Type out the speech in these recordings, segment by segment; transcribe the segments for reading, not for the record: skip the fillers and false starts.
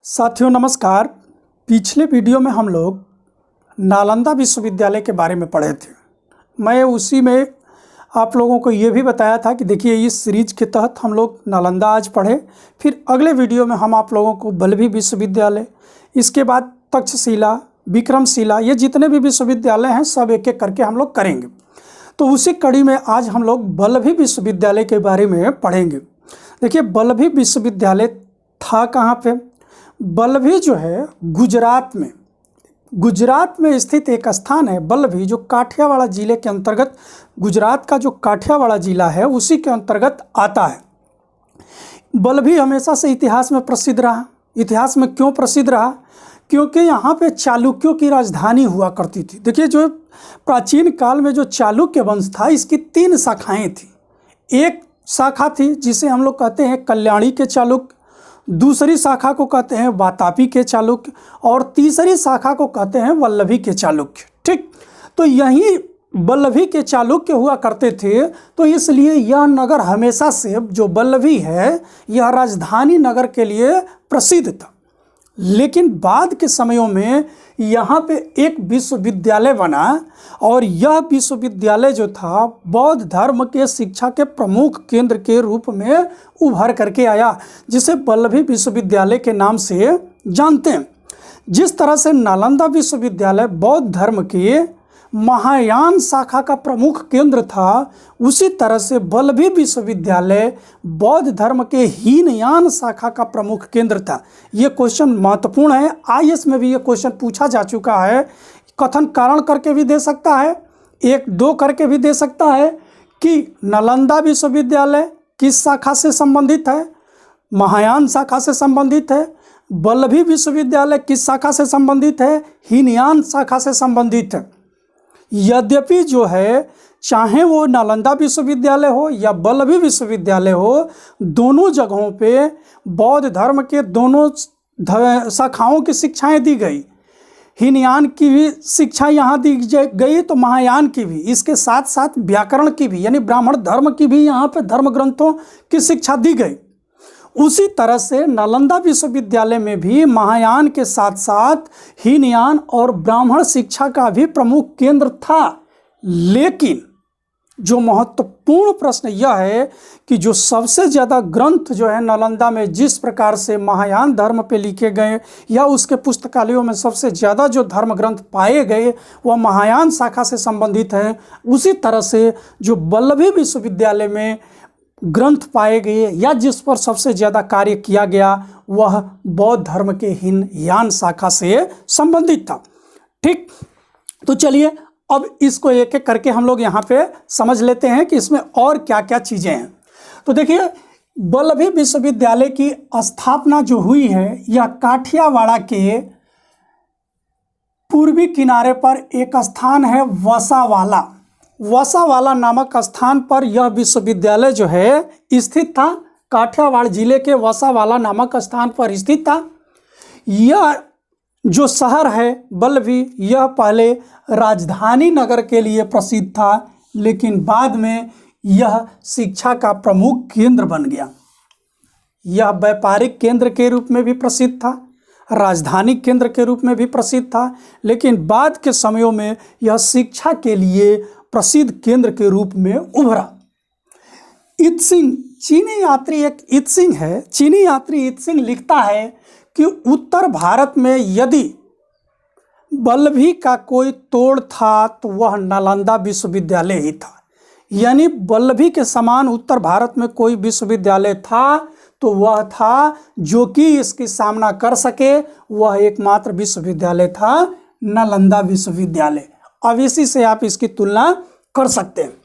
साथियों नमस्कार। पिछले वीडियो में हम लोग नालंदा विश्वविद्यालय के बारे में पढ़े थे। मैं उसी में आप लोगों को ये भी बताया था कि देखिए इस सीरीज के तहत हम लोग नालंदा आज पढ़े, फिर अगले वीडियो में हम आप लोगों को बल्लभी विश्वविद्यालय, इसके बाद तक्षशिला, विक्रमशिला, ये जितने भी विश्वविद्यालय हैं सब एक एक करके हम लोग करेंगे। तो उसी कड़ी में आज हम लोग बल्लभी विश्वविद्यालय के बारे में पढ़ेंगे। देखिए बल्लभी विश्वविद्यालय था कहाँ पे? बल्लभी जो है गुजरात में स्थित एक स्थान है बल्लभी, जो काठियावाड़ जिले के अंतर्गत, गुजरात का जो काठियावाड़ जिला है उसी के अंतर्गत आता है। बल्लभी हमेशा से इतिहास में प्रसिद्ध रहा। इतिहास में क्यों प्रसिद्ध रहा? क्योंकि यहाँ पे चालुक्यों की राजधानी हुआ करती थी। देखिए जो प्राचीन काल में जो चालुक्य वंश था इसकी 3 शाखाएं थी। एक शाखा थी जिसे हम लोग कहते हैं कल्याणी के चालुक्य, दूसरी शाखा को कहते हैं वातापी के चालुक्य और तीसरी शाखा को कहते हैं वल्लभी के चालुक्य। ठीक, तो यही बल्लभी के चालुक्य हुआ करते थे। तो इसलिए यह नगर हमेशा से, जो बल्लभी है, यह राजधानी नगर के लिए प्रसिद्ध था। लेकिन बाद के समयों में यहाँ पे एक विश्वविद्यालय बना और यह विश्वविद्यालय जो था बौद्ध धर्म के शिक्षा के प्रमुख केंद्र के रूप में उभर करके आया, जिसे बल्लभी विश्वविद्यालय के नाम से जानते हैं। जिस तरह से नालंदा विश्वविद्यालय बौद्ध धर्म के महायान शाखा का प्रमुख केंद्र था, उसी तरह से बल्लभी विश्वविद्यालय बौद्ध धर्म के हीनयान शाखा का प्रमुख केंद्र था। ये क्वेश्चन महत्वपूर्ण है। आईएएस में भी ये क्वेश्चन पूछा जा चुका है। कथन कारण करके भी दे सकता है, 1-2 करके भी दे सकता है कि नालंदा विश्वविद्यालय किस शाखा से संबंधित है? महायान शाखा से संबंधित है। बल्लभी विश्वविद्यालय किस शाखा से संबंधित है? हीनयान शाखा से संबंधित है। यद्यपि जो है, चाहे वो नालंदा विश्वविद्यालय हो या बल्लभी विश्वविद्यालय हो, दोनों जगहों पे बौद्ध धर्म के दोनों शाखाओं की शिक्षाएं दी गई। हीनयान की भी शिक्षा यहाँ दी गई तो महायान की भी, इसके साथ साथ व्याकरण की भी, यानी ब्राह्मण धर्म की भी यहाँ पे धर्म ग्रंथों की शिक्षा दी गई। उसी तरह से नालंदा विश्वविद्यालय में भी महायान के साथ साथ हीनयान और ब्राह्मण शिक्षा का भी प्रमुख केंद्र था। लेकिन जो महत्वपूर्ण प्रश्न यह है कि जो सबसे ज़्यादा ग्रंथ जो है नालंदा में जिस प्रकार से महायान धर्म पे लिखे गए या उसके पुस्तकालयों में सबसे ज़्यादा जो धर्म ग्रंथ पाए गए वह महायान शाखा से संबंधित है, उसी तरह से जो बल्लभी विश्वविद्यालय में ग्रंथ पाए गए या जिस पर सबसे ज़्यादा कार्य किया गया वह बौद्ध धर्म के हीनयान शाखा से संबंधित था। ठीक, तो चलिए अब इसको एक एक करके हम लोग यहाँ पे समझ लेते हैं कि इसमें और क्या क्या चीज़ें हैं। तो देखिए बल्लभी विश्वविद्यालय की स्थापना जो हुई है यह काठियावाड़ के पूर्वी किनारे पर एक स्थान है वसावाला। वसावाला नामक स्थान पर यह विश्वविद्यालय जो है स्थित था। काठियावाड़ जिले के वसावाला नामक स्थान पर स्थित था। यह जो शहर है बल्लभी, यह पहले राजधानी नगर के लिए प्रसिद्ध था, लेकिन बाद में यह शिक्षा का प्रमुख केंद्र बन गया। यह व्यापारिक केंद्र के रूप में भी प्रसिद्ध था, राजधानी केंद्र के रूप में भी प्रसिद्ध था, लेकिन बाद के समयों में यह शिक्षा के लिए प्रसिद्ध केंद्र के रूप में उभरा। इत्सिंग, चीनी यात्री एक इत्सिंग है। चीनी यात्री इत्सिंग लिखता है कि उत्तर भारत में यदि बल्लभी का कोई तोड़ था तो वह नालंदा विश्वविद्यालय ही था। यानी बल्लभी के समान उत्तर भारत में कोई विश्वविद्यालय था तो वह था जो कि इसकी सामना कर सके, वह एकमात्र विश्वविद्यालय था नालंदा विश्वविद्यालय। अब इसी से आप इसकी तुलना कर सकते हैं।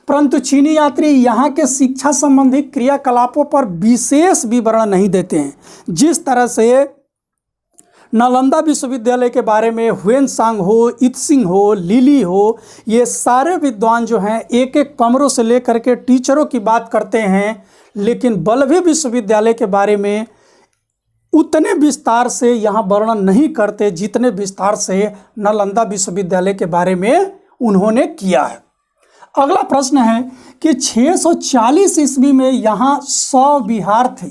परंतु चीनी यात्री यहाँ के शिक्षा संबंधी क्रियाकलापों पर विशेष विवरण नहीं देते हैं। जिस तरह से नालंदा विश्वविद्यालय के बारे में ह्वेनसांग हो, इत्सिंग हो, लिली हो, ये सारे विद्वान जो हैं एक एक कमरों से लेकर के टीचरों की बात करते हैं, लेकिन बल्लभी विश्वविद्यालय के बारे में उतने विस्तार से यहाँ वर्णन नहीं करते जितने विस्तार से नालंदा विश्वविद्यालय के बारे में उन्होंने किया है। अगला प्रश्न है कि 640 ईस्वी में यहाँ 100 विहार थे।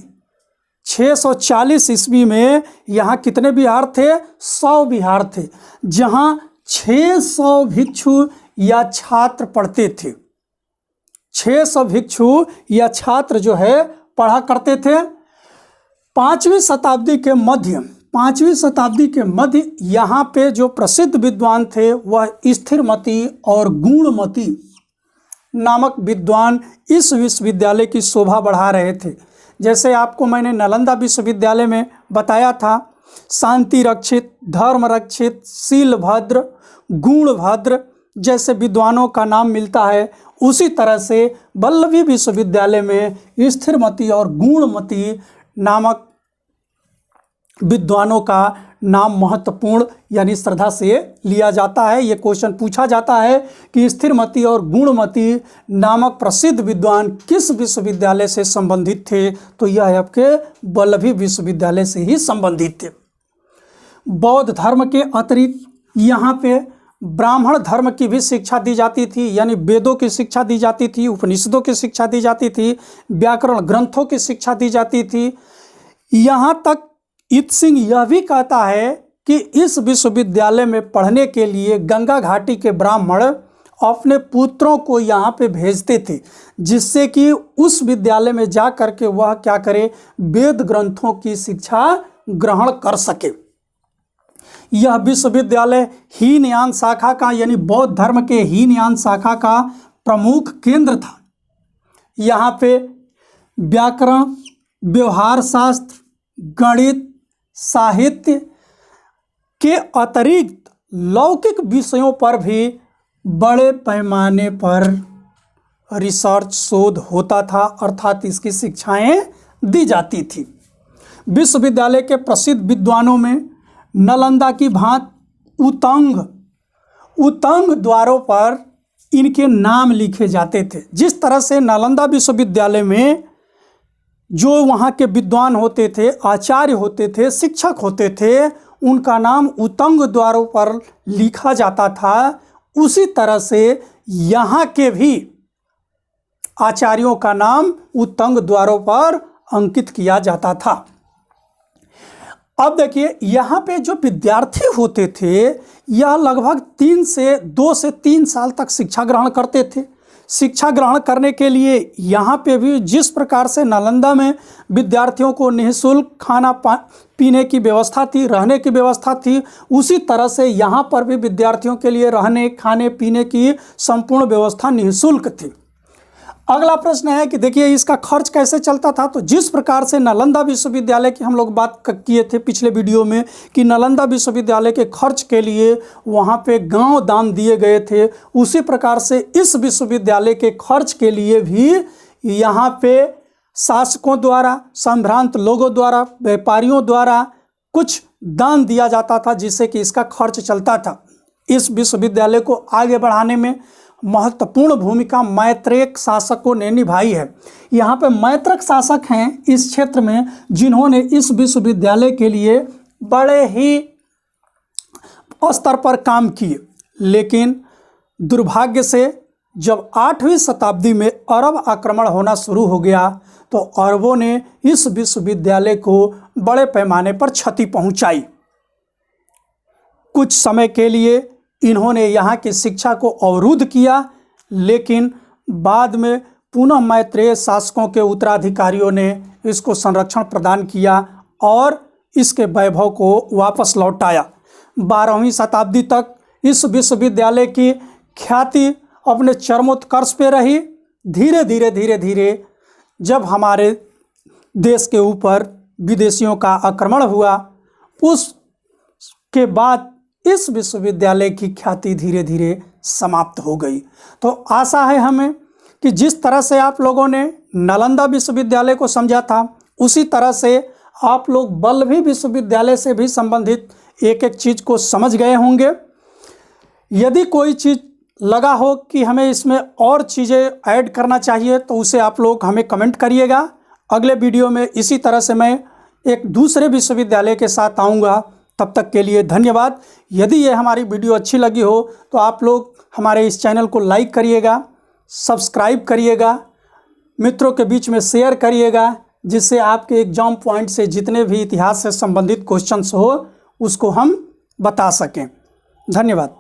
640 ईस्वी में यहाँ कितने विहार थे? 100 विहार थे, जहाँ 600 भिक्षु या छात्र पढ़ते थे। 600 भिक्षु या छात्र जो है पढ़ा करते थे। 5वीं शताब्दी के मध्य यहाँ पे जो प्रसिद्ध विद्वान थे वह स्थिरमती और गुणमती नामक विद्वान इस विश्वविद्यालय की शोभा बढ़ा रहे थे। जैसे आपको मैंने नालंदा विश्वविद्यालय में बताया था, शांति रक्षित, धर्म रक्षित, शीलभद्र, गुणभद्र जैसे विद्वानों का नाम मिलता है, उसी तरह से वल्लभी विश्वविद्यालय में स्थिरमती और गुणमती नामक विद्वानों का नाम महत्वपूर्ण यानी श्रद्धा से लिया जाता है। ये क्वेश्चन पूछा जाता है कि स्थिरमती और गुणमती नामक प्रसिद्ध विद्वान किस विश्वविद्यालय से संबंधित थे? तो यह आपके वल्लभी विश्वविद्यालय से ही संबंधित थे। बौद्ध धर्म के अतिरिक्त यहाँ पे ब्राह्मण धर्म की भी शिक्षा दी जाती थी, यानी वेदों की शिक्षा दी जाती थी, उपनिषदों की शिक्षा दी जाती थी, व्याकरण ग्रंथों की शिक्षा दी जाती थी। यहाँ तक इत सिंह यह भी कहता है कि इस विश्वविद्यालय में पढ़ने के लिए गंगा घाटी के ब्राह्मण अपने पुत्रों को यहाँ पे भेजते थे, जिससे कि उस विद्यालय में जा कर के वह क्या करे, वेद ग्रंथों की शिक्षा ग्रहण कर सके। यह विश्वविद्यालय हीनयान शाखा का यानी बौद्ध धर्म के हीनयान शाखा का प्रमुख केंद्र था। यहाँ पे व्याकरण, व्यवहार शास्त्र, गणित, साहित्य के अतिरिक्त लौकिक विषयों पर भी बड़े पैमाने पर रिसर्च शोध होता था, अर्थात इसकी शिक्षाएं दी जाती थी। विश्वविद्यालय के प्रसिद्ध विद्वानों में नालंदा की भांति उतंग द्वारों पर इनके नाम लिखे जाते थे। जिस तरह से नालंदा विश्वविद्यालय में जो वहाँ के विद्वान होते थे, आचार्य होते थे, शिक्षक होते थे, उनका नाम उतंग द्वारों पर लिखा जाता था, उसी तरह से यहाँ के भी आचार्यों का नाम उतंग द्वारों पर अंकित किया जाता था। अब देखिए, यहाँ पे जो विद्यार्थी होते थे यह लगभग 2 से 3 साल तक शिक्षा ग्रहण करते थे। शिक्षा ग्रहण करने के लिए यहाँ पे भी जिस प्रकार से नालंदा में विद्यार्थियों को निःशुल्क खाना पीने की व्यवस्था थी, रहने की व्यवस्था थी, उसी तरह से यहाँ पर भी विद्यार्थियों के लिए रहने, खाने पीने की संपूर्ण व्यवस्था निःशुल्क थी। अगला प्रश्न है कि देखिए इसका खर्च कैसे चलता था। तो जिस प्रकार से नालंदा विश्वविद्यालय की हम लोग बात किए थे पिछले वीडियो में कि नालंदा विश्वविद्यालय के खर्च के लिए वहाँ पे गांव दान दिए गए थे, उसी प्रकार से इस विश्वविद्यालय के खर्च के लिए भी यहाँ पे शासकों द्वारा, संभ्रांत लोगों द्वारा, व्यापारियों द्वारा कुछ दान दिया जाता था, जिससे कि इसका खर्च चलता था। इस विश्वविद्यालय को आगे बढ़ाने में महत्वपूर्ण भूमिका मैत्रेयक शासकों ने निभाई है। यहाँ पे मैत्रेयक शासक हैं इस क्षेत्र में, जिन्होंने इस विश्वविद्यालय के लिए बड़े ही स्तर पर काम किए। लेकिन दुर्भाग्य से जब 8वीं शताब्दी में अरब आक्रमण होना शुरू हो गया तो अरबों ने इस विश्वविद्यालय को बड़े पैमाने पर क्षति पहुंचाई। कुछ समय के लिए इन्होंने यहाँ की शिक्षा को अवरुद्ध किया, लेकिन बाद में पुनः मैत्रेय शासकों के उत्तराधिकारियों ने इसको संरक्षण प्रदान किया और इसके वैभव को वापस लौटाया। 12वीं शताब्दी तक इस विश्वविद्यालय की ख्याति अपने चरमोत्कर्ष पे रही। धीरे धीरे जब हमारे देश के ऊपर विदेशियों का आक्रमण हुआ, उसके बाद इस विश्वविद्यालय की ख्याति धीरे धीरे समाप्त हो गई। तो आशा है हमें कि जिस तरह से आप लोगों ने नालंदा विश्वविद्यालय को समझा था, उसी तरह से आप लोग वल्लभी विश्वविद्यालय से भी संबंधित एक एक चीज़ को समझ गए होंगे। यदि कोई चीज़ लगा हो कि हमें इसमें और चीज़ें ऐड करना चाहिए तो उसे आप लोग हमें कमेंट करिएगा। अगले वीडियो में इसी तरह से मैं एक दूसरे विश्वविद्यालय के साथ आऊँगा। तब तक के लिए धन्यवाद। यदि ये हमारी वीडियो अच्छी लगी हो तो आप लोग हमारे इस चैनल को लाइक करिएगा, सब्सक्राइब करिएगा, मित्रों के बीच में शेयर करिएगा, जिससे आपके एग्जाम पॉइंट से जितने भी इतिहास से संबंधित क्वेश्चंस हो उसको हम बता सकें। धन्यवाद।